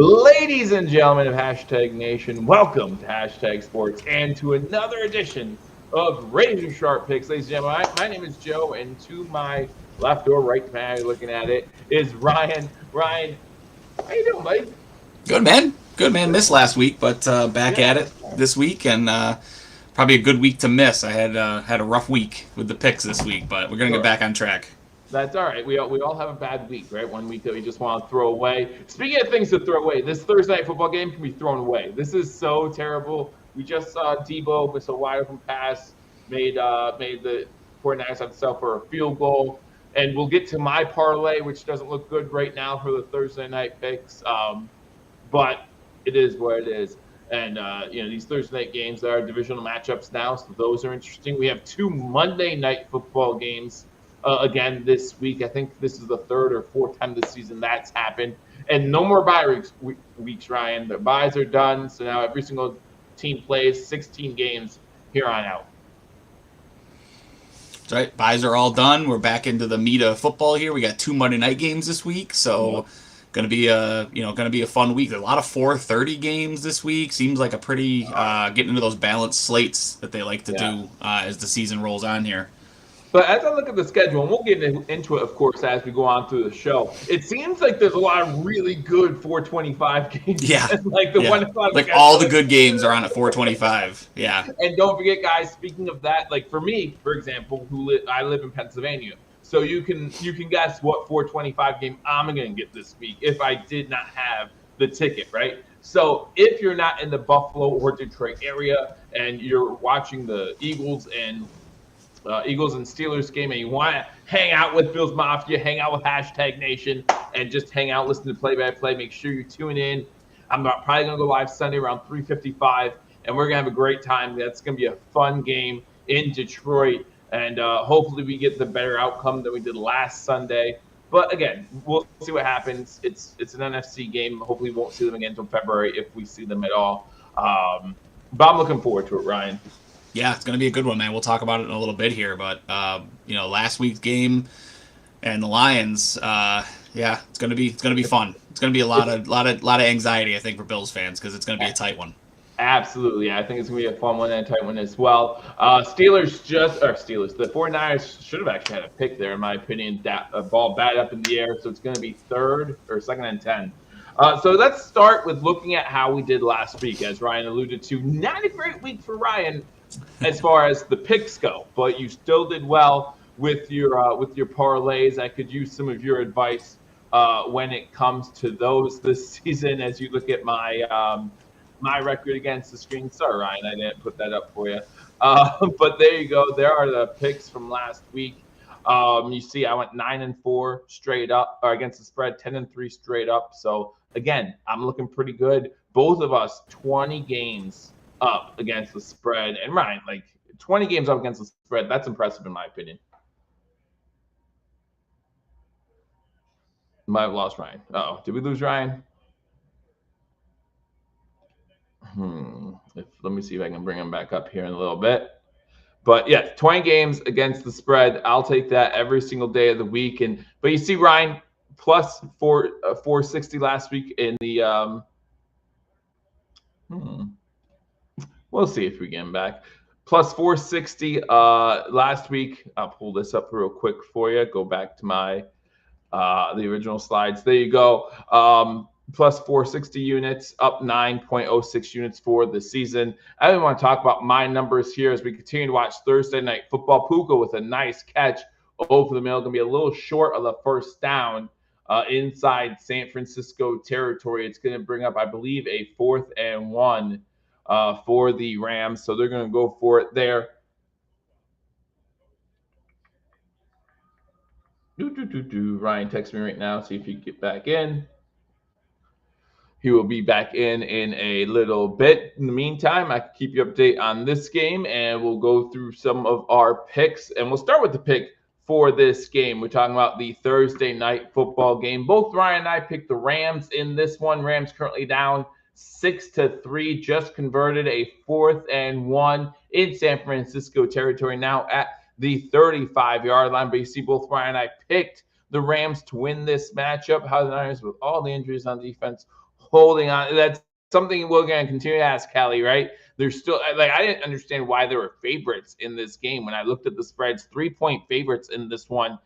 Ladies and gentlemen of Hashtag Nation, welcome to Hashtag Sports and to another edition of Razor Sharp Picks. Ladies and gentlemen, my name is Joe, and to my left or right, depending on how you're looking at it, is Ryan. Ryan, how you doing, buddy? Good man. Good man. Missed last week, but back Yeah, at it this week, and probably a good week to miss. I had a rough week with the picks this week, but we're gonna get sure. back on track. That's all right. We all have a bad week, right? One week that we just want to throw away. Speaking of things to throw away, this Thursday night football game can be thrown away. This is so terrible. We just saw Debo miss a wide open pass, made the 49ers have to settle for a field goal. And we'll get to my parlay, which doesn't look good right now for the Thursday night picks. But it is what it is. And these Thursday night games are divisional matchups now, so those are interesting. We have two Monday night football games again this week. I think this is the third or fourth time this season that's happened. And no more bye weeks, Ryan. The byes are done, so now every single team plays 16 games here on out. That's right. Buys are all done. We're back into the meat of football here. We got two Monday night games this week, so gonna be a fun week. There's a lot of 4:30 games this week. Seems like a pretty getting into those balanced slates that they like to do as the season rolls on here. But as I look at the schedule, and we'll get into it, of course, as we go on through the show, it seems like there's a lot of really good 425 games. Yeah. Like the 1 o'clock. Like all the good games are on at 425. Yeah. And don't forget, guys, speaking of that, like for me, for example, I live in Pennsylvania. So you can guess what 425 game I'm going to get this week if I did not have the ticket, right? So if you're not in the Buffalo or Detroit area and you're watching the Eagles and Steelers game and you want to hang out with Bills Mafia, hang out with Hashtag Nation, and just hang out, listen to play-by-play, make sure you tune in. I'm probably going to go live Sunday around 3:55, and we're going to have a great time. That's going to be a fun game in Detroit, and hopefully we get the better outcome than we did last Sunday. But again, we'll see what happens. It's an NFC game. Hopefully we won't see them again until February if we see them at all. But I'm looking forward to it, Ryan. Yeah, it's going to be a good one, man. We'll talk about it in a little bit here, but last week's game and the Lions, it's going to be fun. It's going to be a lot of anxiety, I think, for Bills fans because it's going to be a tight one. Absolutely, I think it's going to be a fun one and a tight one as well. Steelers. The 49ers should have actually had a pick there, in my opinion. That a ball batted up in the air, so it's going to be third or second and 10. So let's start with looking at how we did last week, as Ryan alluded to. Not a great week for Ryan as far as the picks go, but you still did well with your parlays. I could use some of your advice when it comes to those this season. As you look at my my record against the screen, sorry Ryan, I didn't put that up for you. But there you go. There are the picks from last week. You see, I went 9-4 straight up, or against the spread, 10-3 straight up. So again, I'm looking pretty good. Both of us 20 games up against the spread. And Ryan, like 20 games up against the spread, that's impressive in my opinion. Might have lost Ryan. Oh, did we lose Ryan? Let me see if I can bring him back up here in a little bit. But yeah, 20 games against the spread. I'll take that every single day of the week. But you see Ryan plus 460 last week in the We'll see if we get him back. Plus 460 last week. I'll pull this up real quick for you. Go back to my the original slides. There you go. Plus 460 units, up 9.06 units for the season. I didn't want to talk about my numbers here as we continue to watch Thursday night football. Puka with a nice catch over the middle. Going to be a little short of the first down inside San Francisco territory. It's going to bring up, I believe, a 4th and 1 for the Rams. So they're going to go for it there. Ryan text me right now. See if he can get back in. He will be back in a little bit. In the meantime, I can keep you updated on this game, and we'll go through some of our picks. And we'll start with the pick for this game. We're talking about the Thursday night football game. Both Ryan and I picked the Rams in this one. Rams currently down 6-3, just converted a 4th and 1 in San Francisco territory, now at the 35-yard line. But you see both Ryan and I picked the Rams to win this matchup. How the Niners, with all the injuries on defense, holding on. That's something we're going to continue to ask Kelly, right? There's still like I didn't understand why there were favorites in this game when I looked at the spreads. 3-point favorites in this one.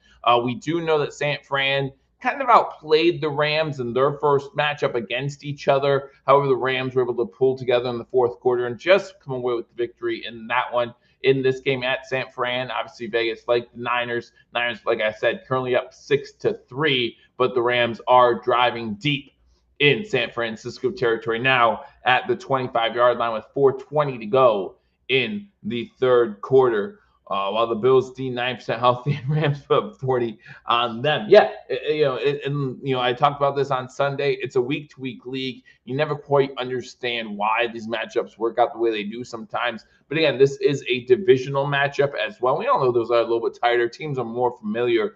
We do know that San Fran kind of outplayed the Rams in their first matchup against each other. However, the Rams were able to pull together in the fourth quarter and just come away with the victory in that one. In this game at San Fran, obviously Vegas like the Niners. Niners, like I said, currently up 6-3, but the Rams are driving deep in San Francisco territory now at the 25-yard line with 4:20 to go in the third quarter. While the Bills D 9% healthy and Rams put up 40 on them. Yeah, I talked about this on Sunday. It's a week-to-week league. You never quite understand why these matchups work out the way they do sometimes. But again, this is a divisional matchup as well. We all know those are a little bit tighter. Teams are more familiar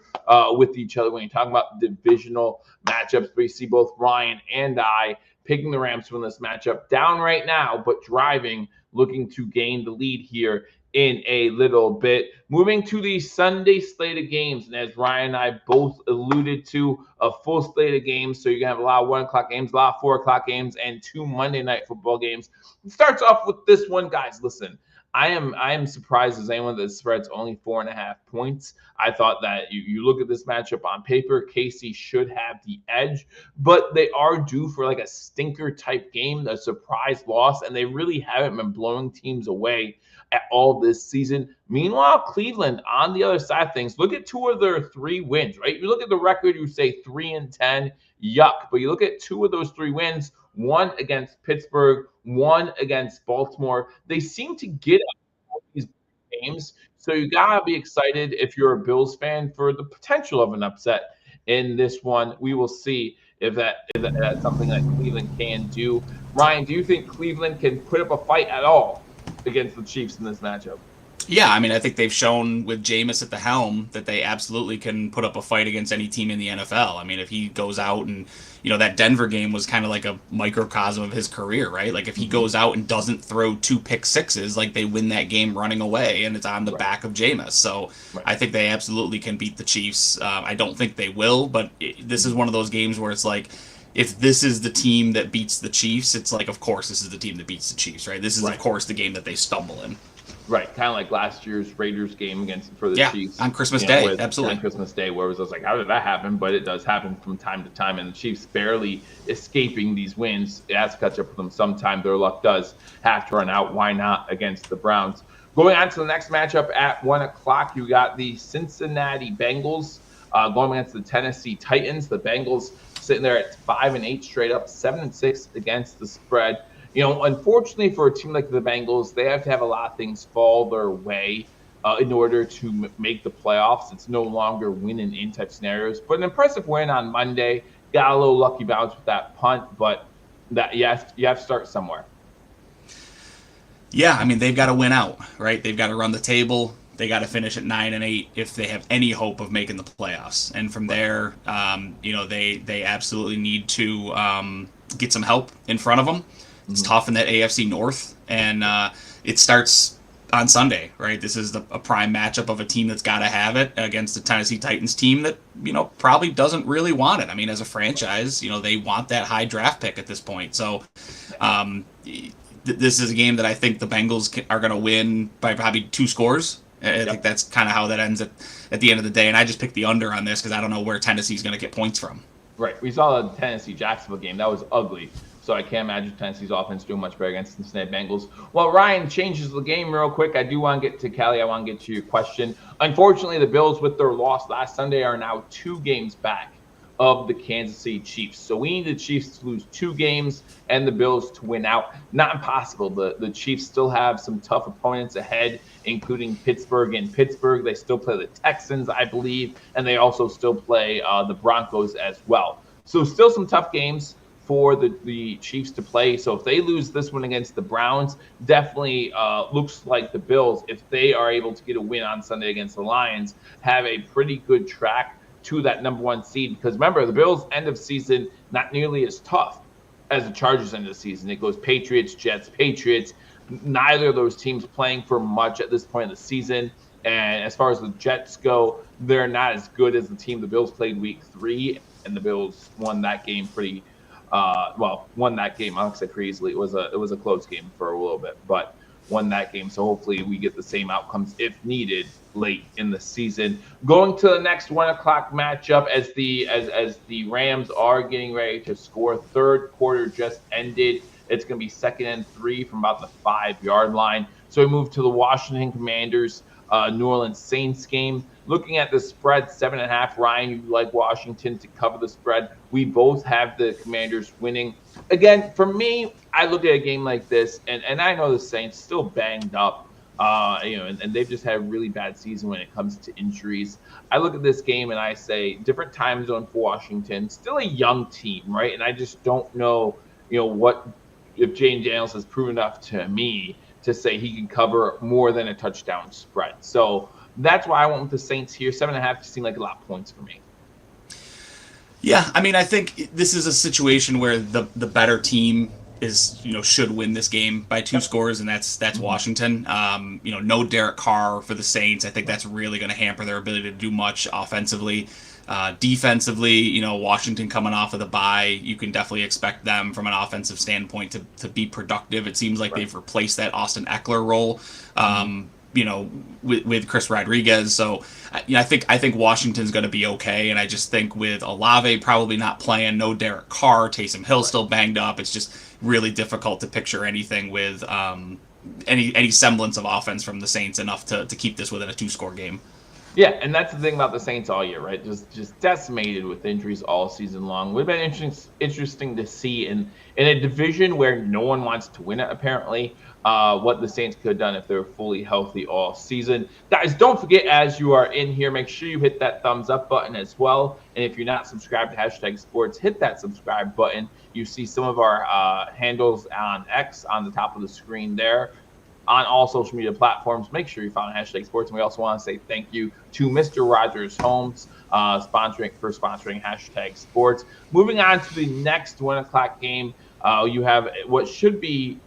with each other when you talk about divisional matchups. But you see both Ryan and I picking the Rams to win this matchup. Down right now, but driving, looking to gain the lead here in a little bit. Moving to the Sunday slate of games, and as Ryan and I both alluded to, a full slate of games. So you're going to have a lot of 1 o'clock games, a lot of 4 o'clock games, and 2 Monday night football games. It starts off with this one, guys. Listen, I am surprised as anyone that the spread's only 4.5 points. I thought that you look at this matchup on paper, KC should have the edge, but they are due for like a stinker type game, a surprise loss, and they really haven't been blowing teams away at all this season. Meanwhile, Cleveland on the other side of things, look at 2 of their 3 wins, right? You look at the record, you say 3-10, yuck. But you look at 2 of those 3 wins, 1 against Pittsburgh, 1 against Baltimore. They seem to get out these games. So you gotta be excited if you're a Bills fan for the potential of an upset in this one. We will see if that's something that Cleveland can do. Ryan, do you think Cleveland can put up a fight at all against the Chiefs in this matchup? Yeah, I mean, I think they've shown with Jameis at the helm that they absolutely can put up a fight against any team in the NFL. I mean, if he goes out and, that Denver game was kind of like a microcosm of his career, right? Like if he goes out and doesn't throw 2 pick sixes, like they win that game running away, and it's on the back of Jameis. So I think they absolutely can beat the Chiefs. I don't think they will, but this is one of those games where it's like, if this is the team that beats the Chiefs, it's like, of course, this is the team that beats the Chiefs, right? This is, of course, the game that they stumble in. Right, kind of like last year's Raiders game for the Chiefs. On Christmas Day, absolutely. On Christmas Day, where it was like, how did that happen? But it does happen from time to time, and the Chiefs barely escaping these wins. It has to catch up with them sometime. Their luck does have to run out. Why not against the Browns? Going on to the next matchup at 1 o'clock, you got the Cincinnati Bengals going against the Tennessee Titans. The Bengals sitting there at 5-8 straight up, 7-6 against the spread. Unfortunately for a team like the Bengals, they have to have a lot of things fall their way in order to make the playoffs. It's no longer win and in type scenarios. But an impressive win on Monday. Got a little lucky bounce with that punt, but that you have to start somewhere. Yeah, I mean, they've got to win out, right? They've got to run the table. They got to finish at 9-8 if they have any hope of making the playoffs. And from there, they absolutely need to get some help in front of them. It's tough in that AFC North, and it starts on Sunday, right? This is a prime matchup of a team that's got to have it against the Tennessee Titans team that, probably doesn't really want it. I mean, as a franchise, they want that high draft pick at this point. So this is a game that I think the Bengals are going to win by probably 2 scores. I think that's kind of how that ends at the end of the day. And I just picked the under on this because I don't know where Tennessee's going to get points from. Right. We saw the Tennessee-Jacksonville game. That was ugly. So I can't imagine Tennessee's offense doing much better against the Cincinnati Bengals. Well, Ryan changes the game real quick. I do want to get to Callie. I want to get to your question. Unfortunately, the Bills, with their loss last Sunday, are now 2 games back of the Kansas City Chiefs. So we need the Chiefs to lose 2 games and the Bills to win out. Not impossible. The Chiefs still have some tough opponents ahead, including Pittsburgh. In Pittsburgh, they still play the Texans, I believe, and they also still play the Broncos as well. So still some tough games for the Chiefs to play. So if they lose this one against the Browns, definitely looks like the Bills, if they are able to get a win on Sunday against the Lions, have a pretty good track to that number 1 seed. Because remember, the Bills' end of season not nearly as tough as the Chargers' end of the season. It goes Patriots, Jets, Patriots. Neither of those teams playing for much at this point in the season. And as far as the Jets go, they're not as good as the team the Bills played week 3, and the Bills won that game pretty won that game. I'll say pretty easily. It was a close game for a little bit, but won that game. So hopefully we get the same outcomes if needed late in the season. Going to the next 1 o'clock matchup as the Rams are getting ready to score. Third quarter just ended. It's going to be 2nd and 3 from about the 5-yard line. So we move to the Washington Commanders, New Orleans Saints game. Looking at the spread, 7.5. Ryan, you like Washington to cover the spread. We both have the Commanders winning. Again, for me, I look at a game like this, and I know the Saints still banged up, and they've just had a really bad season when it comes to injuries. I look at this game and I say, different time zone for Washington, still a young team, right? And I just don't know, what if Jane Daniels has proven enough to me to say he can cover more than a touchdown spread. So that's why I went with the Saints here. 7.5 seemed like a lot of points for me. Yeah, I mean, I think this is a situation where the better team should win this game by 2 scores, and that's Washington. No Derek Carr for the Saints. I think that's really going to hamper their ability to do much offensively. Defensively, Washington coming off of the bye, you can definitely expect them from an offensive standpoint to be productive. It seems like they've replaced that Austin Eckler role, with Chris Rodriguez. So I think Washington's going to be okay. And I just think with Olave probably not playing, no Derek Carr, Taysom Hill still banged up. It's just really difficult to picture anything with any semblance of offense from the Saints enough to keep this within a 2-score game. Yeah, and that's the thing about the Saints all year, right? Just decimated with injuries all season long. Would have been interesting to see in a division where no one wants to win it, apparently, what the Saints could have done if they were fully healthy all season. Guys, don't forget, as you are in here, make sure you hit that thumbs up button as well. And if you're not subscribed to Hashtag Sports, hit that subscribe button. You see some of our handles on X on the top of the screen there. On all social media platforms, make sure you follow Hashtag Sports. And we also want to say thank you to Mr. Rogers Homes sponsoring Hashtag Sports. Moving on to the next 1 o'clock game, you have what should be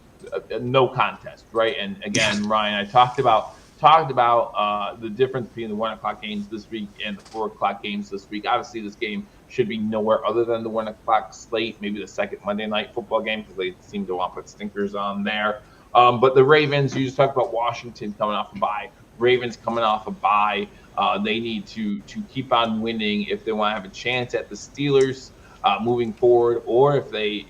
no contest, right? And again, Ryan, I talked about the difference between the 1 o'clock games this week and the 4 o'clock games this week. Obviously, this game should be nowhere other than the 1 o'clock slate, maybe the second Monday night football game because they seem to want to put stinkers on there. But the Ravens, you just talked about Washington coming off a bye. Ravens coming off a bye. They need to keep on winning if they want to have a chance at the Steelers moving forward, or if they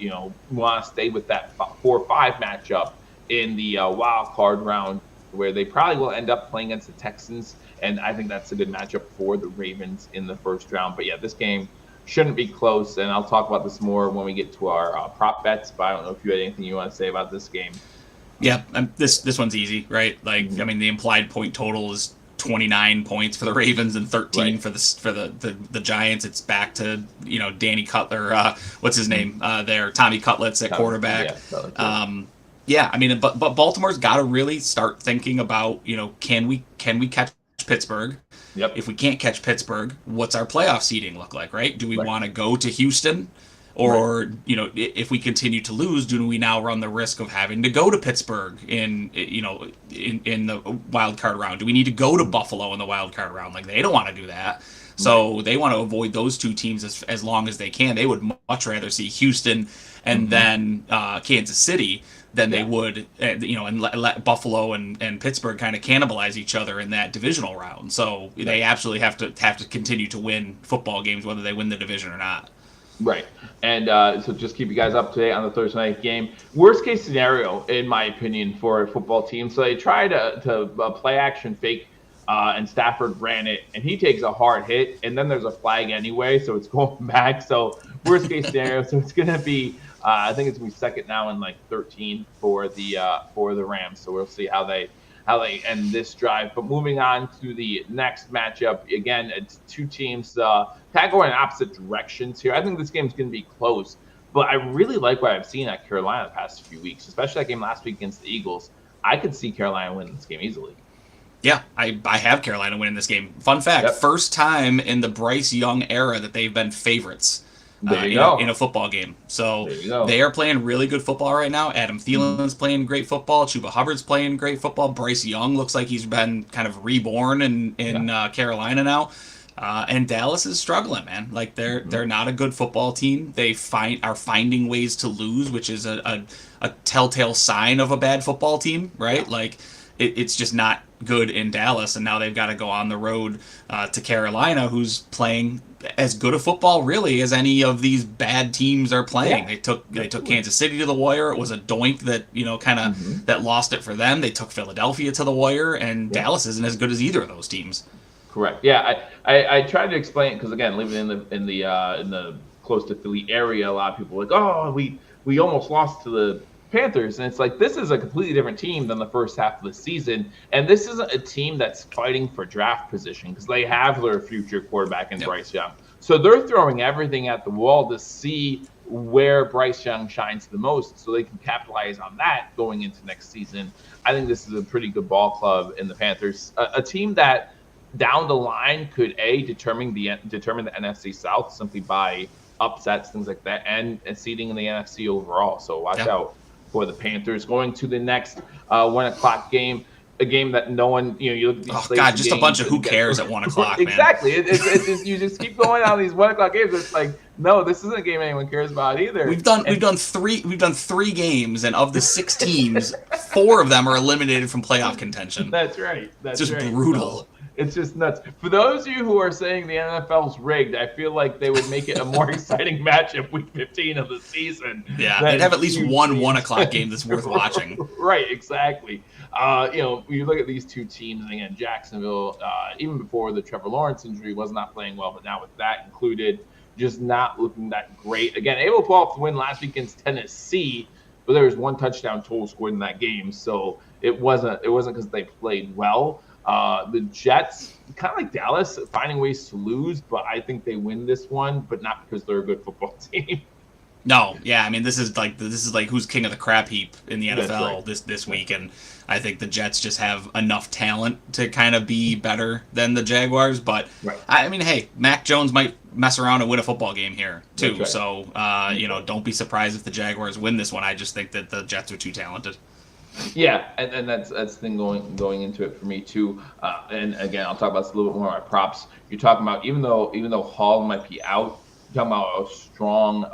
want to stay with that 4-5 matchup in the wild card round, where they probably will end up playing against the Texans. And I think that's a good matchup for the Ravens in the first round. But yeah, this game shouldn't be close, and I'll talk about this more when we get to our prop bets. But I don't know if you had anything you want to say about this game. Yeah, this one's easy, right? Like, I mean, the implied point total is 29 points for the Ravens and 13 for the Giants. It's back to Danny Cutler, what's his name there, Tommy Cutlets at quarterback. Yeah, I mean, but Baltimore's got to really start thinking about can we catch Pittsburgh? Yep. If we can't catch Pittsburgh, what's our playoff seeding look like? Right? Do we want to go to Houston? Or, if we continue to lose, do we now run the risk of having to go to Pittsburgh in the wild card round? Do we need to go to Buffalo in the wild card round? Like, they don't want to do that. So they want to avoid those two teams as long as they can. They would much rather see Houston and then Kansas City than they would, and let Buffalo and Pittsburgh kind of cannibalize each other in that divisional round. So they absolutely have to continue to win football games, whether they win the division or not. Right. And so just keep you guys up to date on the Thursday night game. Worst case scenario, in my opinion, for a football team. So they try to play action fake, and Stafford ran it, and he takes a hard hit, and then there's a flag anyway, so it's going back. So worst case scenario. So it's going to be, I think it's going to be second now and like 13 for the Rams. So we'll see how they end this drive. But moving on to the next matchup, again, it's two teams kind of going in opposite directions here. I think this game's going to be close, but I really like what I've seen at Carolina the past few weeks, especially that game last week against the Eagles. I could see Carolina winning this game easily. Yeah, I have Carolina winning this game. Fun fact, first time in the Bryce Young era that they've been favorites in a football game. So they are playing really good football right now. Adam Thielen's playing great football. Chuba Hubbard's playing great football. Bryce Young looks like he's been kind of reborn in Carolina now. And Dallas is struggling, man. Like they're not a good football team. They are finding ways to lose, which is a telltale sign of a bad football team, right? Like it's just not good in Dallas, and now they've got to go on the road to Carolina, who's playing as good a football really as any of these bad teams are playing. Yeah, They took Kansas City to the wire. It was a doink that kind of that lost it for them. They took Philadelphia to the wire, and Dallas isn't as good as either of those teams. Correct. Yeah, I tried to explain it because again, living in the close to Philly area, a lot of people are like, oh, we almost lost to the Panthers, and it's like this is a completely different team than the first half of the season, and this isn't a team that's fighting for draft position because they have their future quarterback in Bryce Young, so they're throwing everything at the wall to see where Bryce Young shines the most, so they can capitalize on that going into next season. I think this is a pretty good ball club in the Panthers, a team that down the line could determine the NFC South simply by upsets, things like that, and seeding in the NFC overall. So watch out for the Panthers. Going to the next 1:00 game, a game that no one, you look at these God, just a bunch of who cares at 1:00. Exactly. It's just, you just keep going on these 1:00 games. It's like, no, this isn't a game anyone cares about either. We've done three games, and of the 6 teams, 4 of them are eliminated from playoff contention. That's right. That's just right. brutal. So, it's just nuts. For those of you who are saying the NFL's rigged, I feel like they would make it a more exciting matchup week 15 of the season. Yeah, they'd have at least one 1:00 game that's worth watching. Right, exactly. You look at these two teams, and again, Jacksonville, even before the Trevor Lawrence injury, was not playing well, but now with that included, just not looking that great. Again, able to pull off the win last week against Tennessee, but there was 1 touchdown total scored in that game, so it wasn't because they played well. The Jets, kind of like Dallas, finding ways to lose, but I think they win this one, but not because they're a good football team. No, yeah, I mean this is like who's king of the crap heap in the NFL this week, and I think the Jets just have enough talent to kind of be better than the Jaguars. But I mean, hey, Mac Jones might mess around and win a football game here too. Right. So don't be surprised if the Jaguars win this one. I just think that the Jets are too talented. Yeah, and that's the thing going into it for me too. And again, I'll talk about this a little bit more on my props. You're talking about even though Hall might be out, you're talking about a strong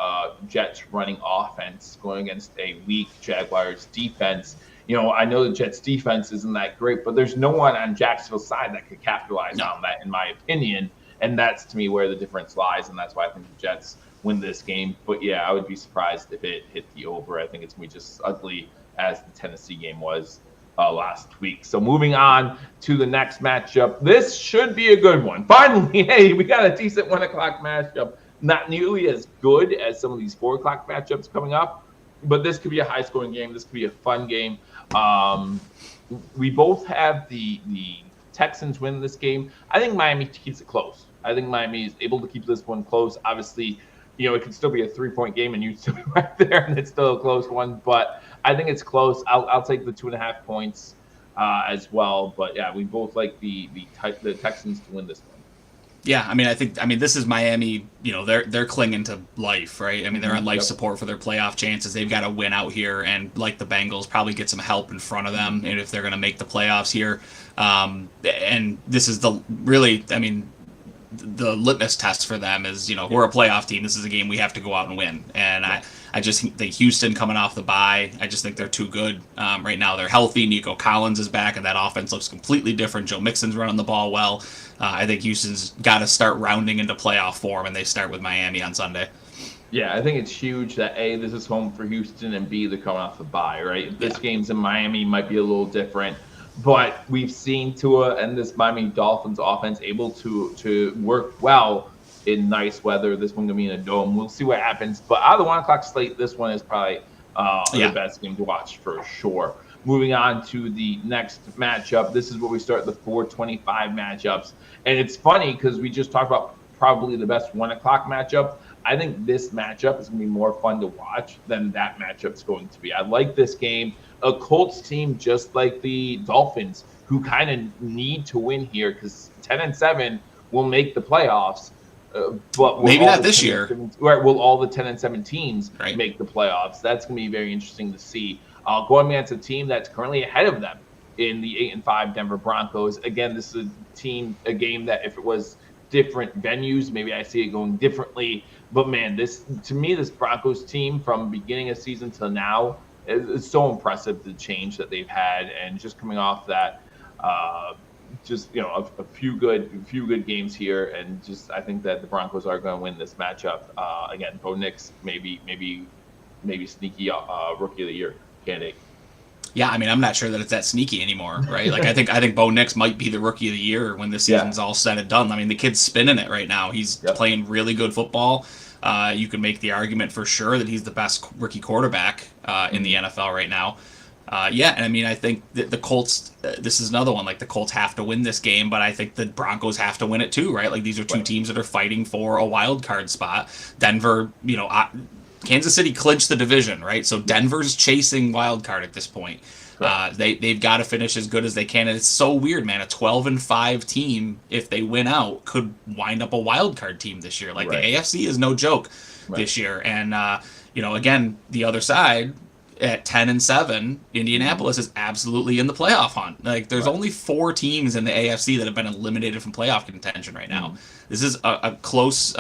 Jets running offense going against a weak Jaguars defense. I know the Jets defense isn't that great, but there's no one on Jacksonville's side that could capitalize on that, in my opinion. And that's to me where the difference lies, and that's why I think the Jets win this game. But yeah, I would be surprised if it hit the over. I think it's going to be just ugly as the Tennessee game was last week. So moving on to the next matchup. This should be a good one. Finally, hey, we got a decent 1:00 matchup. Not nearly as good as some of these 4:00 matchups coming up, but this could be a high-scoring game. This could be a fun game. We both have the Texans win this game. I think Miami keeps it close. I think Miami is able to keep this one close. Obviously, it could still be a 3-point game, and you'd still be right there, and it's still a close one. But I think it's close. I'll take the 2.5 points as well. But yeah, we both like the Texans to win this one. Yeah, I mean, this is Miami. They're clinging to life, right? I mean, they're on life support for their playoff chances. They've got to win out here, and like the Bengals, probably get some help in front of them, and if they're going to make the playoffs here. And this is the litmus test for them is, we're a playoff team. This is a game we have to go out and win. And I just think Houston coming off the bye, I just think they're too good right now. They're healthy. Nico Collins is back, and that offense looks completely different. Joe Mixon's running the ball well. I think Houston's got to start rounding into playoff form, and they start with Miami on Sunday. Yeah, I think it's huge that A, this is home for Houston, and B, they're coming off the bye, right? If this game's in Miami, might be a little different. But we've seen Tua and this Miami Dolphins offense able to work well in nice weather. This one going to be in a dome. We'll see what happens. But out of the 1:00 slate, this one is probably the best game to watch for sure. Moving on to the next matchup. This is where we start the 4:25 matchups. And it's funny because we just talked about probably the best 1:00 matchup. I think this matchup is going to be more fun to watch than that matchup's going to be. I like this game. A Colts team just like the Dolphins, who kind of need to win here because 10-7 will make the playoffs. But maybe not this year. Right? Will all the 10-7 teams make the playoffs? That's going to be very interesting to see. Going against a team that's currently ahead of them in the 8-5 Denver Broncos. Again, this is a game that if it was different venues. Maybe I see it going differently. But man, this Broncos team from beginning of season to now is so impressive, the change that they've had, and just coming off that, a few good games here, and just I think that the Broncos are going to win this matchup. Again, Bo Nix maybe sneaky rookie of the year candidate. Yeah, I mean, I'm not sure that it's that sneaky anymore, right? Like, I think Bo Nix might be the rookie of the year when the season's all said and done. I mean, the kid's spinning it right now. He's playing really good football. You can make the argument for sure that he's the best rookie quarterback in the NFL right now. And I mean, I think the Colts, this is another one, like the Colts have to win this game, but I think the Broncos have to win it too, right? Like, these are two teams that are fighting for a wild card spot. Denver, Kansas City clinched the division, right? So Denver's chasing wild card at this point. They've got to finish as good as they can, and it's so weird, man. A 12-5 team, if they win out, could wind up a wild card team this year. Like, the AFC is no joke this year, and again, the other side at 10-7, Indianapolis is absolutely in the playoff hunt. Like, there's only 4 teams in the AFC that have been eliminated from playoff contention right now. This is a close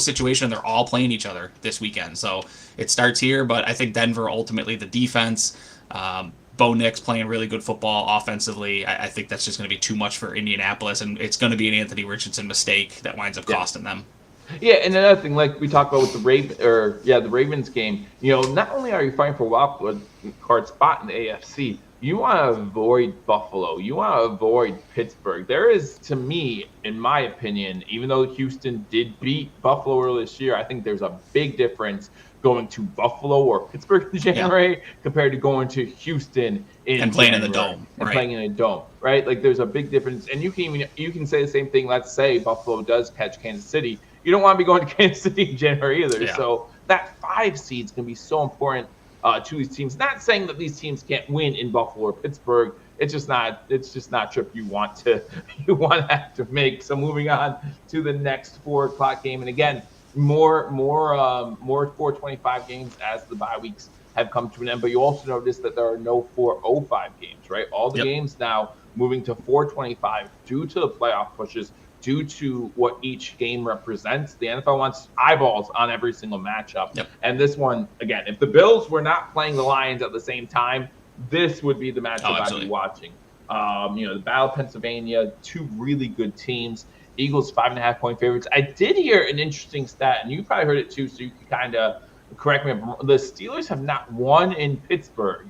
situation. They're all playing each other this weekend, so it starts here. But I think Denver, ultimately, the defense, Bo Nix playing really good football offensively. I think that's just going to be too much for Indianapolis, and it's going to be an Anthony Richardson mistake that winds up costing them. Yeah, and another thing, like we talked about with the Ravens game, not only are you fighting for a wild card spot in the AFC, you want to avoid Buffalo. You want to avoid Pittsburgh. There is, to me, in my opinion, even though Houston did beat Buffalo earlier this year, I think there's a big difference going to Buffalo or Pittsburgh in January compared to going to Houston and playing in the dome. And playing in a dome, right? Like, there's a big difference. And you can say the same thing. Let's say Buffalo does catch Kansas City. You don't want to be going to Kansas City in January either. Yeah. So that 5 seed is going to be so important to these teams. Not saying that these teams can't win in Buffalo or Pittsburgh. It's just not a trip you want to have to make. So moving on to the next 4:00 game, and again, more 4:25 games as the bye weeks have come to an end. But you also notice that there are no 4:05 games, right? All the games now moving to 4:25 due to the playoff pushes, due to what each game represents. The NFL wants eyeballs on every single matchup. And this one, again, if the Bills were not playing the Lions at the same time, this would be the matchup I'd be watching. The Battle of Pennsylvania, 2 really good teams. Eagles 5.5-point favorites. I did hear an interesting stat, and you probably heard it too, so you can kind of correct me. The Steelers have not won in Pittsburgh,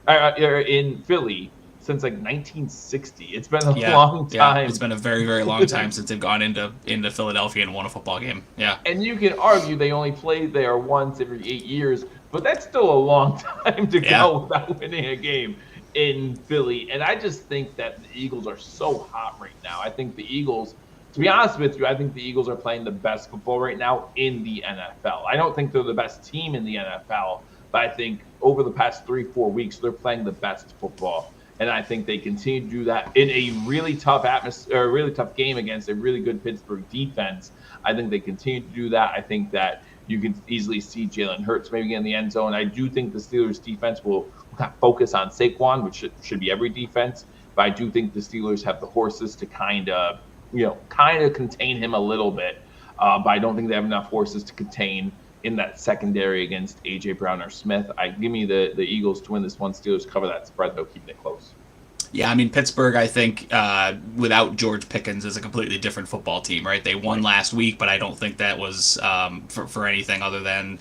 or in Philly, since like 1960. It's been a long time. It's been a very, very long time since they've gone into Philadelphia and won a football game. Yeah. And you can argue they only played there once every 8 years, but that's still a long time to go without winning a game in Philly. And I just think that the Eagles are so hot right now. I think the Eagles, to be honest with you, I think the Eagles are playing the best football right now in the NFL. I don't think they're the best team in the NFL, but I think over the past 3-4 weeks, they're playing the best football. And I think they continue to do that in a really tough atmosphere, a really tough game against a really good Pittsburgh defense. I think they continue to do that. I think that you can easily see Jalen Hurts maybe get in the end zone. I do think the Steelers defense will focus on Saquon, which should be every defense. But I do think the Steelers have the horses to kind of contain him a little bit. But I don't think they have enough horses to contain in that secondary against A.J. Brown or Smith. Give me the Eagles to win this one. Steelers cover that spread, though, keeping it close. Yeah, I mean, Pittsburgh, I think, without George Pickens, is a completely different football team, right? They won last week, but I don't think that was for anything other than,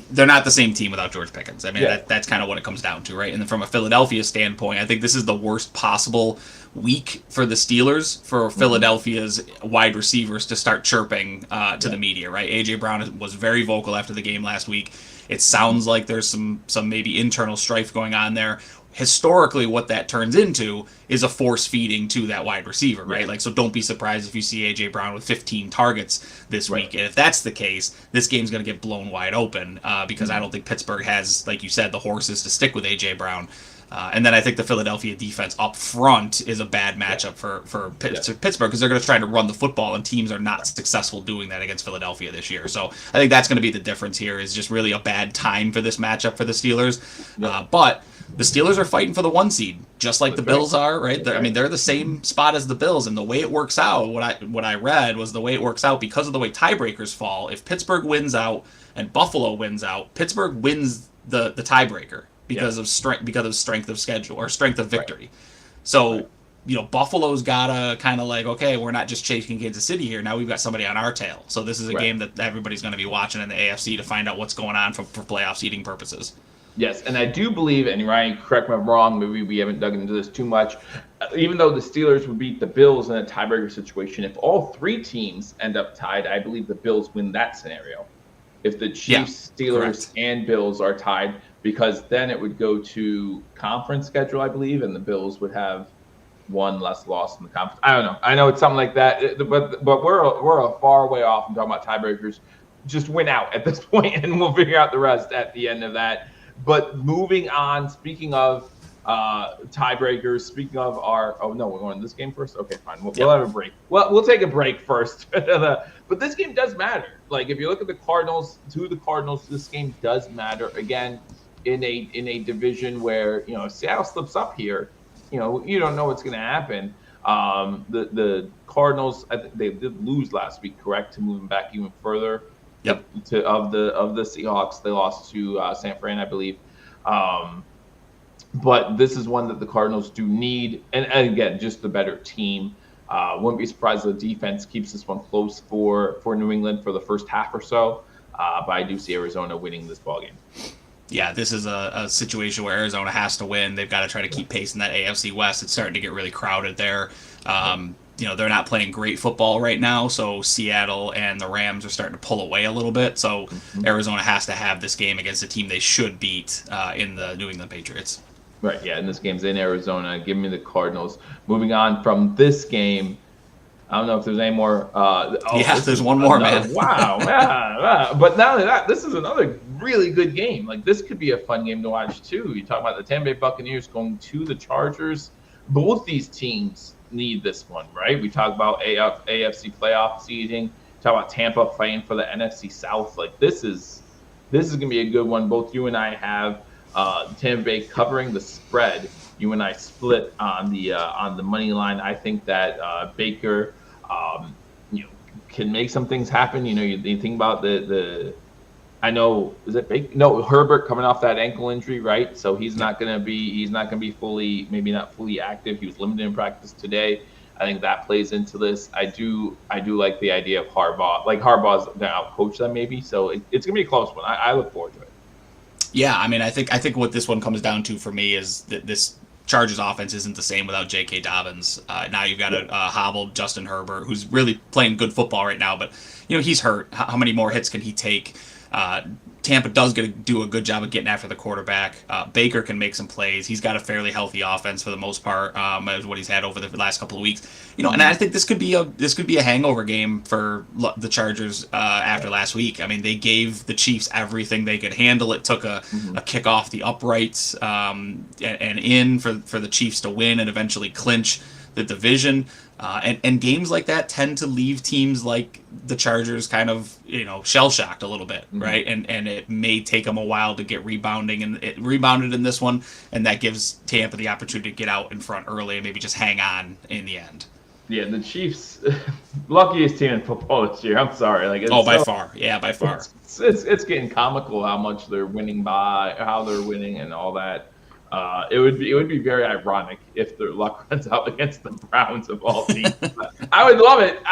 they're not the same team without George Pickens. I mean, that's kind of what it comes down to, right? And then from a Philadelphia standpoint, I think this is the worst possible week for the Steelers, for Philadelphia's wide receivers to start chirping to the media, right? A.J. Brown was very vocal after the game last week. It sounds like there's some maybe internal strife going on there. Historically, what that turns into is a force feeding to that wide receiver, right? Like, so don't be surprised if you see A.J. Brown with 15 targets this week. And if that's the case, this game's going to get blown wide open because I don't think Pittsburgh has, like you said, the horses to stick with A.J. Brown. And then I think the Philadelphia defense up front is a bad matchup for Pittsburgh because they're going to try to run the football, and teams are not successful doing that against Philadelphia this year. So I think that's going to be the difference here, is just really a bad time for this matchup for the Steelers. But the Steelers are fighting for the 1 seed, just like the Bills are, right? I mean, they're the same spot as the Bills, and the way it works out, what I read was the way it works out because of the way tiebreakers fall. If Pittsburgh wins out and Buffalo wins out, Pittsburgh wins the tiebreaker because of strength of schedule or strength of victory. So, Buffalo's gotta kind of like, okay, we're not just chasing Kansas City here. Now we've got somebody on our tail. So this is a game that everybody's going to be watching in the AFC to find out what's going on for playoff seeding purposes. Yes, and I do believe, and Ryan, correct me if I'm wrong, maybe we haven't dug into this too much, even though the Steelers would beat the Bills in a tiebreaker situation, if all 3 teams end up tied, I believe the Bills win that scenario. If the Chiefs, Steelers, and Bills are tied, because then it would go to conference schedule, I believe, and the Bills would have 1 less loss in the conference. I don't know. I know it's something like that, but we're a far way off from talking about tiebreakers. Just win out at this point, and we'll figure out the rest at the end of that. But moving on, speaking of tiebreakers, speaking of our – oh, no, we're going to this game first? Okay, fine. We'll have a break. Well, we'll take a break first. But this game does matter. Like, if you look at the Cardinals, this game does matter. Again, in a division where, if Seattle slips up here, you don't know what's going to happen. The Cardinals, I think they did lose last week, correct, to move them back even further. Yep. Of the Seahawks, they lost to San Fran, I believe. But this is one that the Cardinals do need, and again, just the better team. Wouldn't be surprised if the defense keeps this one close for New England for the first half or so. But I do see Arizona winning this ballgame. Yeah, this is a situation where Arizona has to win. They've got to try to keep pace in that AFC West. It's starting to get really crowded there. They're not playing great football right now, so Seattle and the Rams are starting to pull away a little bit. So Arizona has to have this game against a team they should beat in the New England Patriots. Right, yeah, and this game's in Arizona. Give me the Cardinals. Moving on from this game, I don't know if there's any more. There's one more, man. Wow. But not only that, this is another really good game. Like, this could be a fun game to watch, too. You talk about the Tampa Bay Buccaneers going to the Chargers. Both these teams need this one, right? We talk about AFC playoff seeding. Talk about Tampa fighting for the NFC South. Like, this is going to be a good one. Both you and I have Tampa Bay covering the spread. You and I split on the money line. I think that Baker, can make some things happen. You think about Herbert coming off that ankle injury, right? So he's not going to be fully, maybe not fully active. He was limited in practice today. I think that plays into this. I do like the idea of Harbaugh. Like, Harbaugh's going to outcoach them maybe. So it's going to be a close one. I look forward to it. Yeah, I mean, I think what this one comes down to for me is that this Chargers offense isn't the same without J.K. Dobbins. Now you've got a hobbled Justin Herbert, who's really playing good football right now, but he's hurt. How many more hits can he take? Tampa does do a good job of getting after the quarterback. Baker can make some plays. He's got a fairly healthy offense for the most part, as what he's had over the last couple of weeks. And I think this could be a hangover game for the Chargers after last week. I mean, they gave the Chiefs everything they could handle. It took a kick off the uprights and in for the Chiefs to win and eventually clinch the division. And games like that tend to leave teams like the Chargers kind of, shell-shocked a little bit, right? And it may take them a while to get rebounding, and it rebounded in this one, and that gives Tampa the opportunity to get out in front early and maybe just hang on in the end. Yeah, the Chiefs, luckiest team in football this year. I'm sorry. By far. Yeah, by far. It's getting comical how much they're winning by, how they're winning, and all that. It would be very ironic if their luck runs out against the Browns of all teams. I would love it.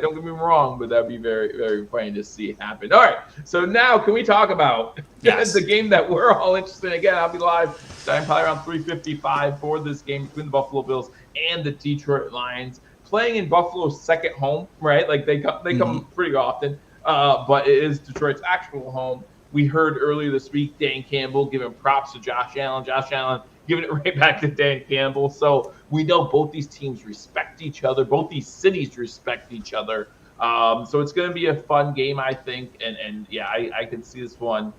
Don't get me wrong, but that'd be very, very funny to see happen. All right. So now, can we talk about the game that we're all interested in? Again, I'll be live starting probably around 3:55 for this game between the Buffalo Bills and the Detroit Lions, playing in Buffalo's second home. Right, like they come pretty often, but it is Detroit's actual home. We heard earlier this week Dan Campbell giving props to Josh Allen. Josh Allen giving it right back to Dan Campbell. So we know both these teams respect each other. Both these cities respect each other. So it's going to be a fun game, I think. And I could see this one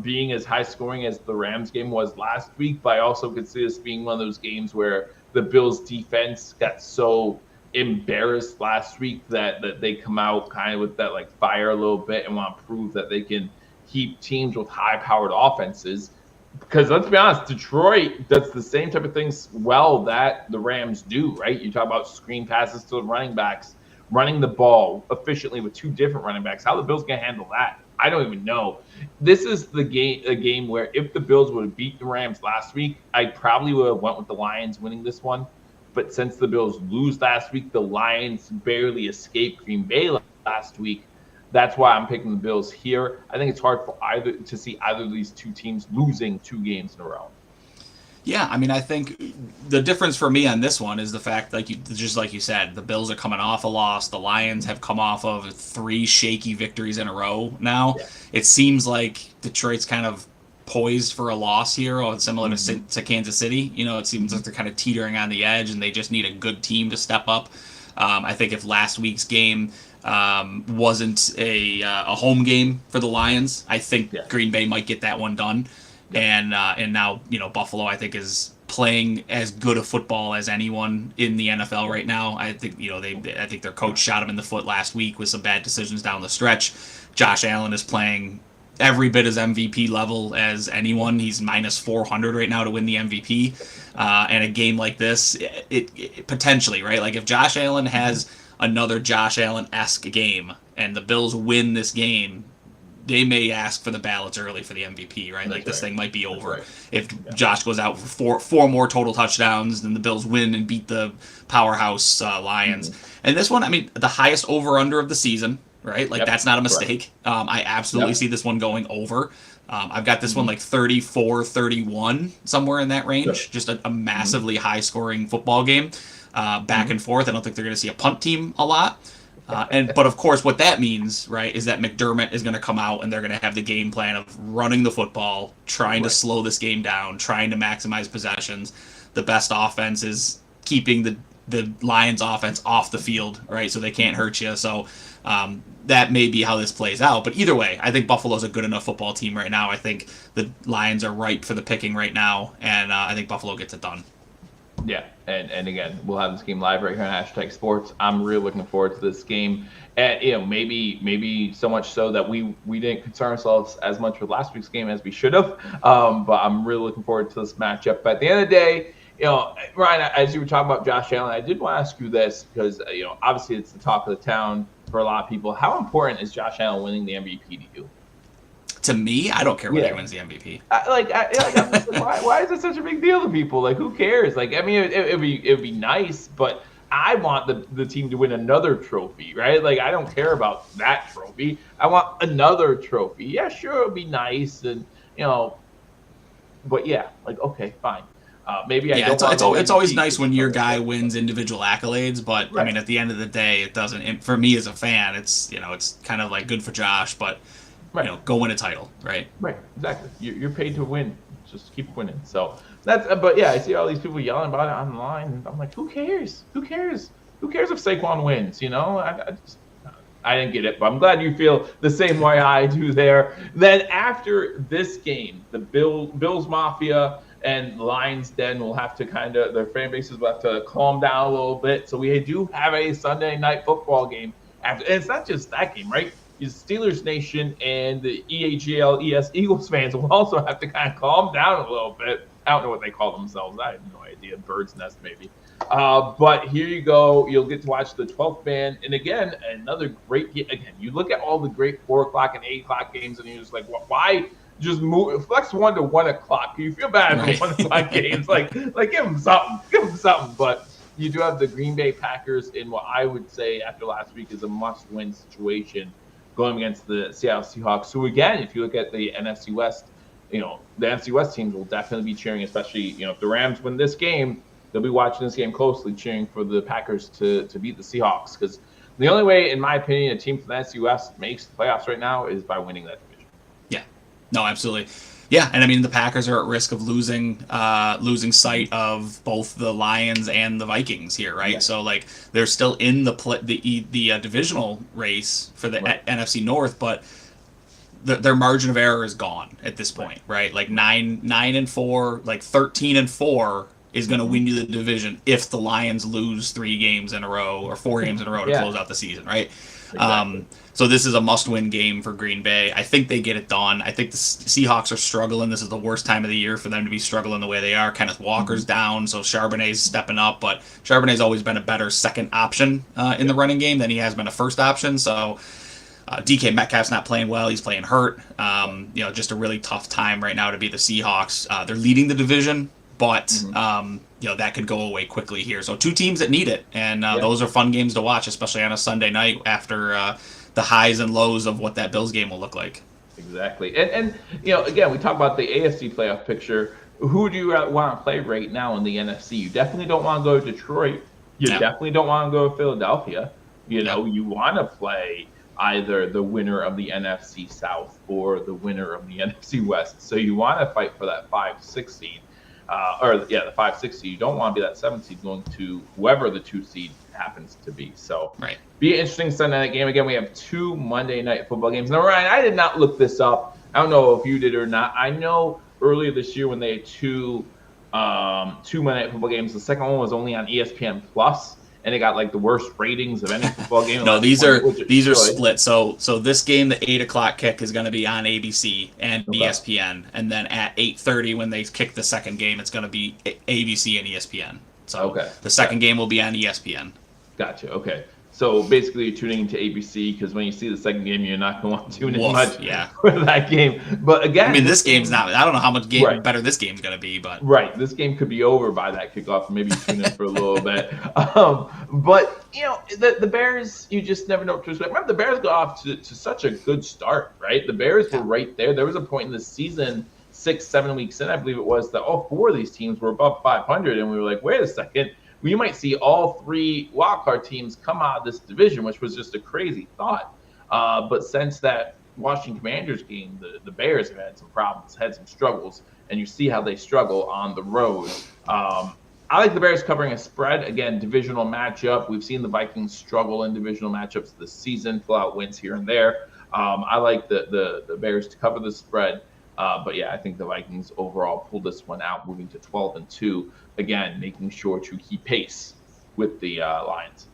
being as high scoring as the Rams game was last week. But I also could see this being one of those games where the Bills defense got so embarrassed last week that they come out kind of with that fire a little bit and want to prove that they can keep teams with high-powered offenses Because let's be honest, Detroit does the same type of things well that the Rams do, right? You talk about screen passes to the running backs, running the ball efficiently with two different running backs. How the Bills gonna handle that? I don't even know. This is a game where if the Bills would have beat the Rams last week, I probably would have went with the Lions winning this one. But since the Bills lose last week, the Lions barely escaped Green Bay last week. That's why I'm picking the Bills here. I think it's hard for either to see either of these two teams losing 2 games in a row. Yeah, I mean, I think the difference for me on this one is the fact, just like you said, the Bills are coming off a loss. The Lions have come off of 3 shaky victories in a row now. Yeah. It seems like Detroit's kind of poised for a loss here, or similar to Kansas City. It seems like they're kind of teetering on the edge, and they just need a good team to step up. I think if last week's game wasn't a home game for the Lions, I think Green Bay might get that one done. And now Buffalo, I think, is playing as good a football as anyone in the NFL right now. I think I think their coach shot him in the foot last week with some bad decisions down the stretch. Josh Allen is playing every bit as MVP level as anyone. He's minus 400 right now to win the MVP. And a game like this, it potentially, right? Like if Josh Allen has another Josh Allen-esque game and the Bills win this game, they may ask for the ballots early for the MVP, right? Like this thing might be over if Josh goes out for four more total touchdowns, then the Bills win and beat the powerhouse Lions. And this one, I mean, the highest over/under of the season, right? Like that's not a mistake. I absolutely see this one going over. I've got this one like 34-31, somewhere in that range. Just a massively high-scoring football game, back and forth. I don't think they're going to see a punt team a lot. But of course, what that means, right, is that McDermott is going to come out and they're going to have the game plan of running the football, trying to slow this game down, trying to maximize possessions. The best offense is keeping the Lions offense off the field, right, so they can't hurt you. So that may be how this plays out. But either way, I think Buffalo's a good enough football team right now. I think the Lions are ripe for the picking right now, and I think Buffalo gets it done. Yeah, and again, we'll have this game live right here on #sports. I'm really looking forward to this game, and maybe so much so that we didn't concern ourselves as much with last week's game as we should have. But I'm really looking forward to this matchup. But at the end of the day, Ryan, as you were talking about Josh Allen, I did want to ask you this because obviously it's the talk of the town for a lot of people. How important is Josh Allen winning the MVP to you? To me, I don't care whether he wins the MVP. Why is it such a big deal to people? Like, who cares? Like, I mean, it'd be nice, but I want the team to win another trophy, right? Like, I don't care about that trophy. I want another trophy. Yeah, sure, it'd be nice, and but yeah, like, okay, fine. Maybe I don't. It's always nice when your guy wins individual accolades, but I mean, at the end of the day, it doesn't. For me as a fan, it's it's kind of like good for Josh, but. Go win a title, right? Right, exactly. You're paid to win. Just keep winning. So that's. But yeah, I see all these people yelling about it online, and I'm like, who cares? Who cares? Who cares if Saquon wins? I didn't get it, but I'm glad you feel the same way I do there. Then after this game, the Bills Mafia and Lions Den will have to their fan bases will have to calm down a little bit. So we do have a Sunday night football game after, and it's not just that game, right? Steelers Nation and the EAGLES Eagles fans will also have to kind of calm down a little bit. I don't know what they call themselves. I have no idea. Bird's nest, maybe. But here you go. You'll get to watch the 12th man. And again, another great game. Again, you look at all the great 4 o'clock and 8 o'clock games, and you're just like, why just move flex 1 to 1 o'clock? You feel bad for 1 o'clock games. Like give them something. Give them something. But you do have the Green Bay Packers in what I would say after last week is a must-win situation, going against the Seattle Seahawks. So again, if you look at the NFC West, the NFC West teams will definitely be cheering, especially, if the Rams win this game, they'll be watching this game closely, cheering for the Packers to beat the Seahawks. Because the only way, in my opinion, a team from the NFC West makes the playoffs right now is by winning that division. Yeah, no, absolutely. Yeah, and I mean the Packers are at risk of losing sight of both the Lions and the Vikings here, right? Yeah. So like they're still in the divisional race for the NFC North, but their margin of error is gone at this point, right? Like 9-4, like 13-4 is going to win you the division if the Lions lose 3 games in a row or 4 games in a row to close out the season, right? Exactly. So this is a must-win game for Green Bay. I think they get it done. I think the Seahawks are struggling. This is the worst time of the year for them to be struggling the way they are. Kenneth Walker's down, so Charbonnet's stepping up, but Charbonnet's always been a better second option in the running game than he has been a first option. So DK Metcalf's not playing well. He's playing hurt. Just a really tough time right now to be the Seahawks. They're leading the division, but that could go away quickly here. So 2 teams that need it, and those are fun games to watch, especially on a Sunday night after the highs and lows of what that Bills game will look like. Exactly. And again, we talk about the AFC playoff picture. Who do you want to play right now in the NFC? You definitely don't want to go to Detroit. You definitely don't want to go to Philadelphia. You want to play either the winner of the NFC South or the winner of the NFC West. So you want to fight for that 5-6 seed. The 5-6 seed. You don't want to be that 7 seed going to whoever the 2 seed happens to be. So be an interesting Sunday night game. Again, we have 2 Monday night football games. Now, Ryan, I did not look this up. I don't know if you did or not. I know earlier this year when they had 2 Monday night football games, the second one was only on ESPN Plus, and it got like the worst ratings of any football game. No, these are split. So this game, the 8:00 kick, is going to be on ABC and ESPN, and then at 8:30 when they kick the second game, it's going to be ABC and ESPN. So the second game will be on ESPN. Gotcha. Okay. So basically, you're tuning into ABC because when you see the second game, you're not going to want to tune in much for that game. But again, I mean, this game's not. I don't know how much better this game's going to be, but this game could be over by that kickoff. Maybe tune in for a little bit. But the Bears, you just never know what to expect. Remember, the Bears got off to such a good start, right? The Bears were right there. There was a point in the season, 6-7 weeks in, I believe it was, that all 4 of these teams were above 500, and we were like, wait a second. We might see all 3 wildcard teams come out of this division, which was just a crazy thought. But since that Washington Commanders game, the Bears have had some problems, had some struggles, and you see how they struggle on the road. I like the Bears covering a spread. Again, divisional matchup. We've seen the Vikings struggle in divisional matchups this season, pull out wins here and there. I like the Bears to cover the spread. But I think the Vikings overall pulled this one out, moving to 12-2. Again, making sure to keep pace with the Lions.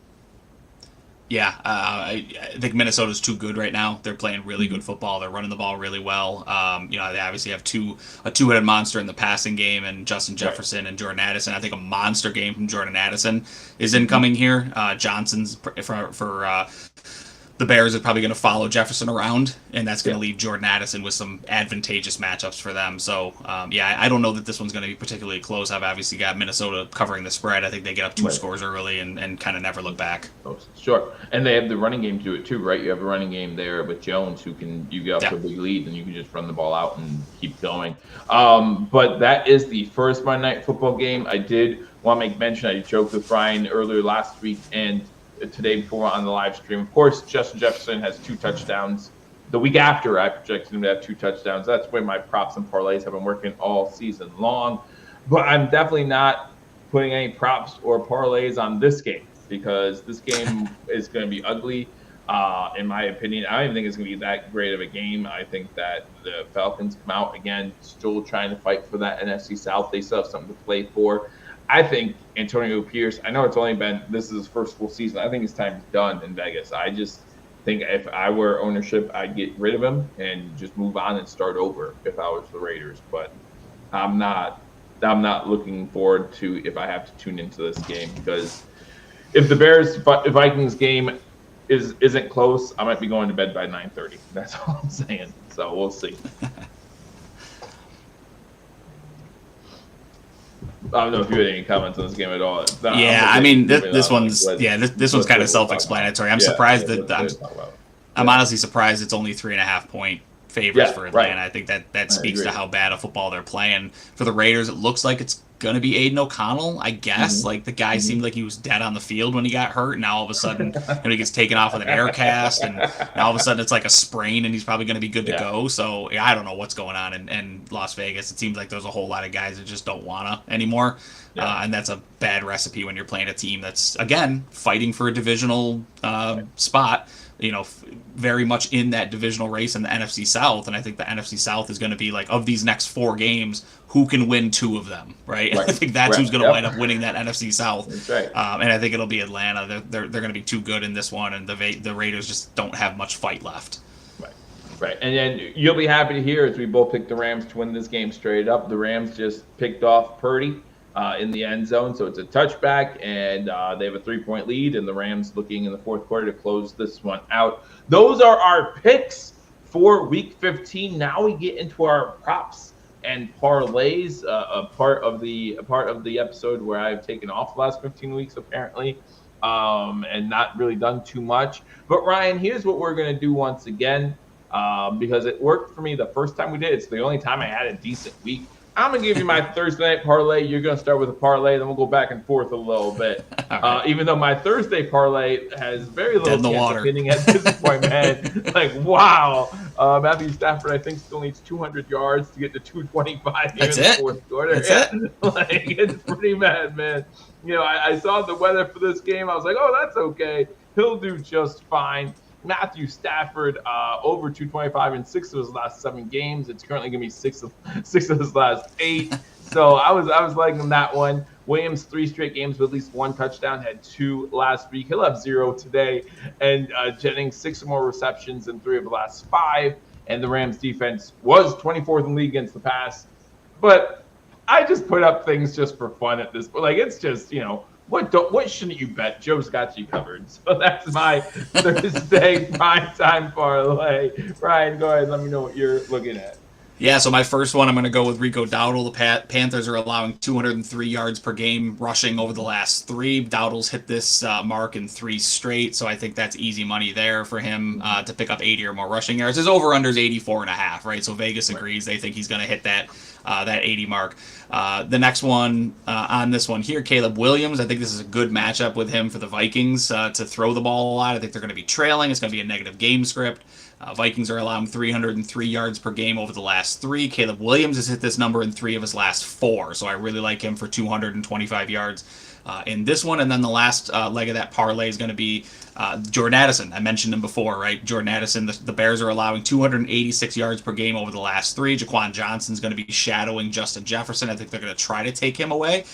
I think Minnesota's too good right now. They're playing really good football. They're running the ball really well. They obviously have a two-headed monster in the passing game, and Justin Jefferson and Jordan Addison. I think a monster game from Jordan Addison is incoming here. Johnson's for the Bears are probably going to follow Jefferson around, and that's going to leave Jordan Addison with some advantageous matchups for them. So, I don't know that this one's going to be particularly close. I've obviously got Minnesota covering the spread. I think they get up 2 scores early and kind of never look back. Sure. And they have the running game to do it too, right? You have a running game there with Jones you get up to a big lead, and you can just run the ball out and keep going. But that is the first Monday Night Football game. I did want to make mention, I joked with Brian earlier last week and today before on the live stream. Of course, Justin Jefferson has 2 touchdowns. The week after, I projected him to have 2 touchdowns. That's where my props and parlays have been working all season long. But I'm definitely not putting any props or parlays on this game because this game is going to be ugly, in my opinion. I don't even think it's going to be that great of a game. I think that the Falcons come out, again, still trying to fight for that NFC South. They still have something to play for. I think Antonio Pierce, I know this is his first full season. I think his time is done in Vegas. I just think if I were ownership, I'd get rid of him and just move on and start over if I was the Raiders. But I'm not looking forward to if I have to tune into this game because if the Vikings game isn't close, I might be going to bed by 9:30. That's all I'm saying. So we'll see. I don't know if you had any comments on this game at all. This one's kind of self-explanatory. I'm surprised I'm honestly surprised it's only 3.5 point favorites for Atlanta. Right. I think that speaks to how bad a football they're playing. For the Raiders, it looks like it's going to be Aiden O'Connell, I guess. Like, the guy seemed like he was dead on the field when he got hurt, and now all of a sudden he gets taken off with an air cast, and now all of a sudden it's like a sprain, and he's probably going to be good to go. So, I don't know what's going on in Las Vegas. It seems like there's a whole lot of guys that just don't want to anymore. And that's a bad recipe when you're playing a team that's, again, fighting for a divisional spot, very much in that divisional race in the NFC South. And I think the NFC South is going to be like, of these next 4 games, who can win 2 of them, right? I think that's who's going to wind up winning that NFC South. That's right. And I think it'll be Atlanta. They're going to be too good in this one, and the Raiders just don't have much fight left. Right. And then you'll be happy to hear, as we both picked the Rams to win this game straight up, the Rams just picked off Purdy in the end zone. So it's a touchback, and they have a 3-point lead, and the Rams looking in the fourth quarter to close this one out. Those are our picks for Week 15. Now we get into our props and parlays, a part of the episode where I've taken off the last 15 weeks, apparently, and not really done too much. But, Ryan, here's what we're going to do once again. Because it worked for me the first time we did. It's the only time I had a decent week. I'm going to give you my Thursday night parlay. You're going to start with a parlay, then we'll go back and forth a little bit. Even though my Thursday parlay has very little chance of hitting at this point, man. Like, wow. Matthew Stafford, I think, still needs 200 yards to get to 225 here in the fourth quarter. That's it? Like, it's pretty bad, man. I saw the weather for this game. I was like, oh, that's okay. He'll do just fine. Matthew Stafford over 225 in 6 of his last 7 games. It's currently going to be 6 of his last 8. So I was liking that one. Williams 3 straight games with at least 1 touchdown. Had 2 last week. He'll have 0 today. And Jennings 6 or more receptions in 3 of the last 5. And the Rams defense was 24th in the league against the pass. But I just put up things just for fun at this point. Like, it's just, what shouldn't you bet? Joe's got you covered. So that's my Thursday primetime parlay. Ryan, go ahead. Let me know what you're looking at. Yeah, so my first one, I'm going to go with Rico Dowdle. The Panthers are allowing 203 yards per game rushing over the last 3. Dowdle's hit this mark in 3 straight, so I think that's easy money there for him to pick up 80 or more rushing yards. His over-under is 84.5, right? So Vegas agrees. They think he's going to hit that 80 mark. The next one on this one here, Caleb Williams. I think this is a good matchup with him for the Vikings to throw the ball a lot. I think they're going to be trailing. It's going to be a negative game script. Vikings are allowing 303 yards per game over the last 3. Caleb Williams has hit this number in 3 of his last 4, so I really like him for 225 yards in this one. And then the last leg of that parlay is going to be Jordan Addison. I mentioned him before, right? Jordan Addison, the Bears are allowing 286 yards per game over the last 3. Jaquan Johnson's going to be shadowing Justin Jefferson. I think they're going to try to take him away.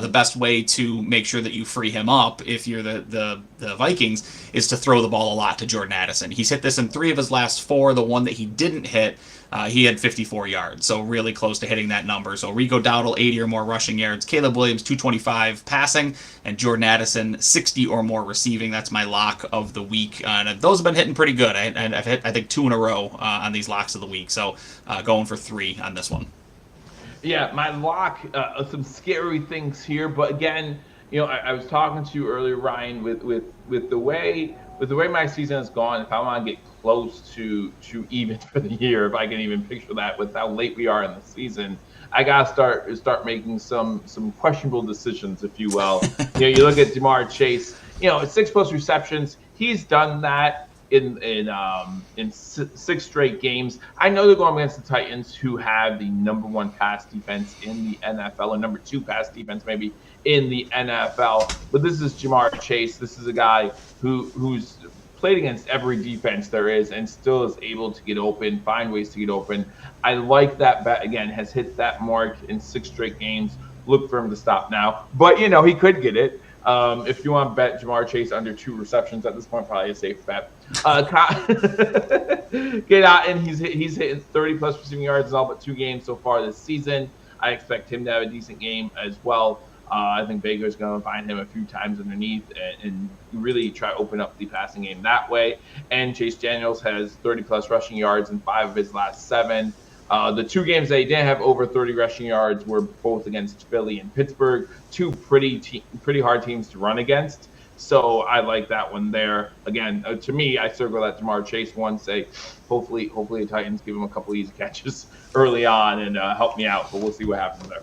The best way to make sure that you free him up, if you're the Vikings, is to throw the ball a lot to Jordan Addison. He's hit this in 3 of his last 4. The one that he didn't hit, he had 54 yards, so really close to hitting that number. So Rico Dowdle, 80 or more rushing yards. Caleb Williams, 225 passing. And Jordan Addison, 60 or more receiving. That's my lock of the week. And those have been hitting pretty good. I've hit, I think, 2 in a row on these locks of the week. So going for 3 on this one. Yeah, my lock, some scary things here. But again, I was talking to you earlier, Ryan, with the way my season has gone. If I want to get close to even for the year, if I can even picture that with how late we are in the season, I gotta start making some questionable decisions, if you will. You look at Jamar Chase. 6+ receptions. He's done that in 6 straight games. I know they're going against the Titans, who have the number 1 pass defense in the NFL, or number 2 pass defense maybe in the NFL. But this is Jamar Chase. This is a guy who's played against every defense there is and still is able to get open, find ways to get open. I like that bet. Again, has hit that mark in 6 straight games. Look for him to stop now. But, he could get it. If you want to bet Jamar Chase under 2 receptions at this point, probably a safe bet. Get out, and he's hitting 30+ receiving yards in all but 2 games so far this season. I expect him to have a decent game as well. I think Baker's going to find him a few times underneath and really try to open up the passing game that way. And Chase Daniels has 30+ rushing yards in 5 of his last 7. The 2 games that he didn't have over 30 rushing yards were both against Philly and Pittsburgh, 2 pretty hard teams to run against. So I like that one there. Again, to me, I circle that Jamar Chase one. Say, hopefully the Titans give him a couple easy catches early on and help me out. But we'll see what happens there.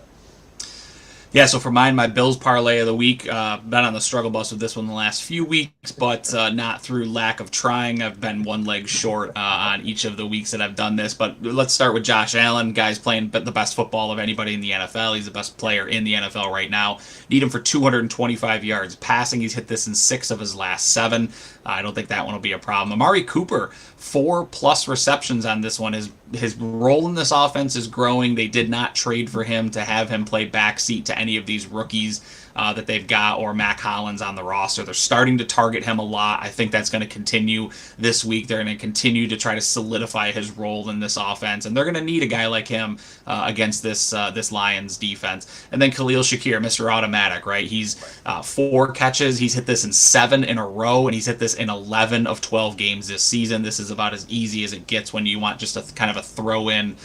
Yeah, so for mine, my Bills parlay of the week, been on the struggle bus with this one the last few weeks, but not through lack of trying. I've been one leg short on each of the weeks that I've done this. But let's start with Josh Allen. Guy's playing the best football of anybody in the NFL. He's the best player in the NFL right now. Need him for 225 yards passing. He's hit this in 6 of his last 7. I don't think that one will be a problem. Amari Cooper, 4+ receptions on this one. His role in this offense is growing. They did not trade for him to have him play backseat to any of these rookies that they've got, or Mac Hollins on the roster. They're starting to target him a lot. I think that's going to continue this week. They're going to continue to try to solidify his role in this offense, and they're going to need a guy like him against this Lions defense. And then Khalil Shakir, Mr. Automatic, right? He's 4 catches. He's hit this in 7 in a row, and he's hit this in 11 of 12 games this season. This is about as easy as it gets when you want just a kind of a throw-in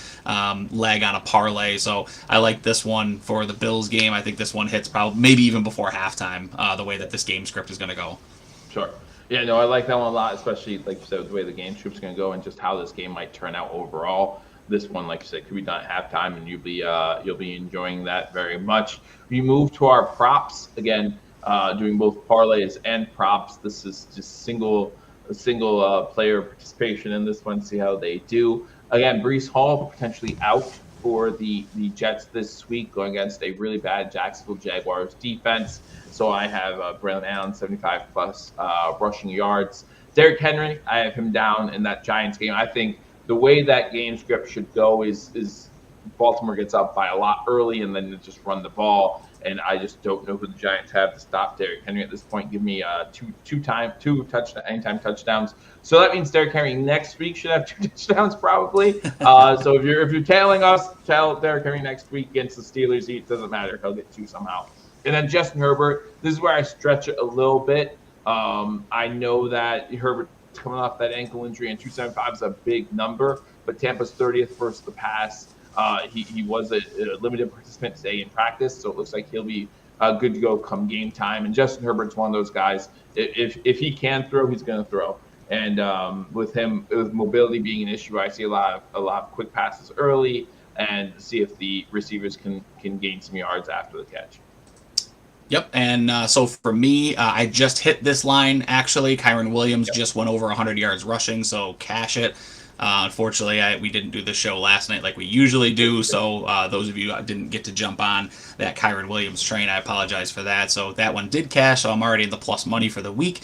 leg on a parlay. So I like this one for the Bills game. I think this one hits probably maybe even before halftime, the way that this game script is going to go. Sure. Yeah, no, I like that one a lot, especially, like you said, the way the game script's going to go and just how this game might turn out overall. This one, like you said, could be done at halftime, and you'll be enjoying that very much. We move to our props again, doing both parlays and props. This is just single player participation in this one. See how they do. Again, Breece Hall potentially out for the Jets this week, going against a really bad Jacksonville Jaguars defense. So I have Braylon Allen, 75+ rushing yards. Derrick Henry, I have him down in that Giants game. I think the way that game script should go is Baltimore gets up by a lot early and then just run the ball. And I just don't know who the Giants have to stop Derrick Henry at this point. Give me anytime touchdowns. So that means Derrick Henry next week should have 2 touchdowns probably. So if you're tailing us, tell Derrick Henry next week against the Steelers. It doesn't matter. He'll get 2 somehow. And then Justin Herbert. This is where I stretch it a little bit. I know that Herbert's coming off that ankle injury, and 275 is a big number. But Tampa's 30th versus the pass. He was a limited participant today in practice, so it looks like he'll be good to go come game time. And Justin Herbert's one of those guys. If he can throw, he's going to throw. And with mobility being an issue, I see a lot of quick passes early, and see if the receivers can gain some yards after the catch. Yep, and so for me, I just hit this line, actually. Kyren Williams just went over 100 yards rushing, so cash it. Unfortunately, we didn't do the show last night like we usually do, so those of you who didn't get to jump on that Kyren Williams train, I apologize for that. So that one did cash, so I'm already in the plus money for the week.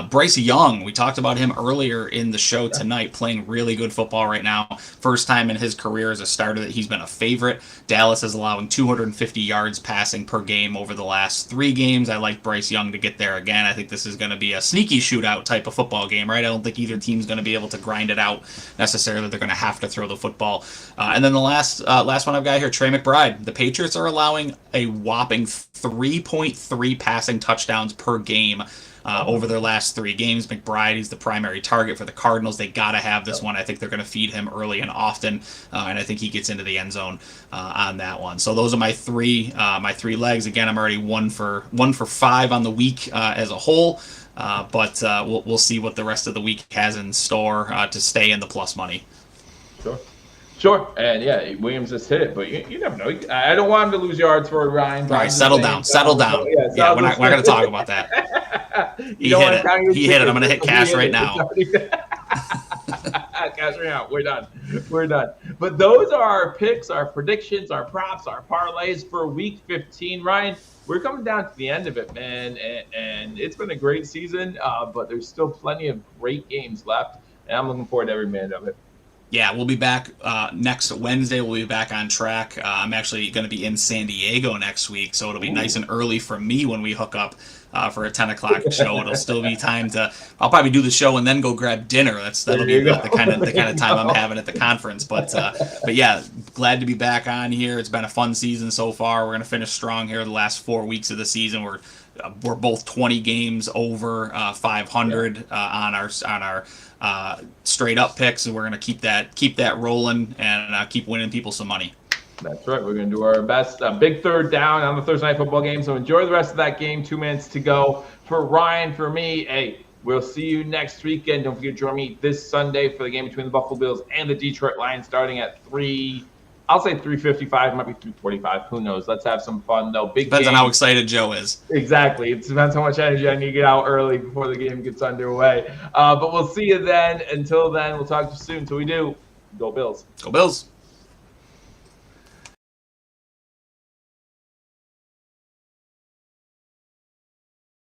Bryce Young, we talked about him earlier in the show tonight, playing really good football right now. First time in his career as a starter that he's been a favorite. Dallas is allowing 250 yards passing per game over the last 3 games. I like Bryce Young to get there again. I think this is going to be a sneaky shootout type of football game, right? I don't think either team's going to be able to grind it out necessarily. They're going to have to throw the football. And then the last one I've got here, Trey McBride. The Patriots are allowing a whopping 3.3 passing touchdowns per game over their last 3 games. McBride, he's the primary target for the Cardinals. They got to have this one. I think they're going to feed him early and often, and I think he gets into the end zone on that one. So those are my three legs. Again, I'm already 1 for 5 on the week as a whole, but we'll see what the rest of the week has in store to stay in the plus money. Sure, and yeah, Williams just hit it, but you never know. I don't want him to lose yards for Ryan. All right, settle down. Yeah, we're not going to talk about that. He hit it. I'm going to hit cash right now. Cash right now. We're done. But those are our picks, our predictions, our props, our parlays for Week 15. Ryan, we're coming down to the end of it, man, and it's been a great season, but there's still plenty of great games left, and I'm looking forward to every minute of it. Yeah, we'll be back next Wednesday. We'll be back on track. I'm actually going to be in San Diego next week, so it'll be nice and early for me when we hook up for a 10 o'clock show. It'll still be time to. I'll probably do the show and then go grab dinner. That'll be the kind of time I'm having at the conference. But yeah, glad to be back on here. It's been a fun season so far. We're going to finish strong here the last 4 weeks of the season. We're both 20 games over 500 on our straight up picks, and we're going to keep that rolling and keep winning people some money. That's right. We're going to do our best. Big third down on the Thursday Night Football game. So enjoy the rest of that game. 2 minutes to go. For Ryan, for me, hey, we'll see you next weekend. Don't forget to join me this Sunday for the game between the Buffalo Bills and the Detroit Lions starting at 3 I'll say 355, might be 345. Who knows? Let's have some fun, though. Big Depends game. on how excited Joe is. Exactly. It depends how much energy I need to get out early before the game gets underway. But we'll see you then. Until then, we'll talk to you soon. Until we do, go Bills. Go Bills.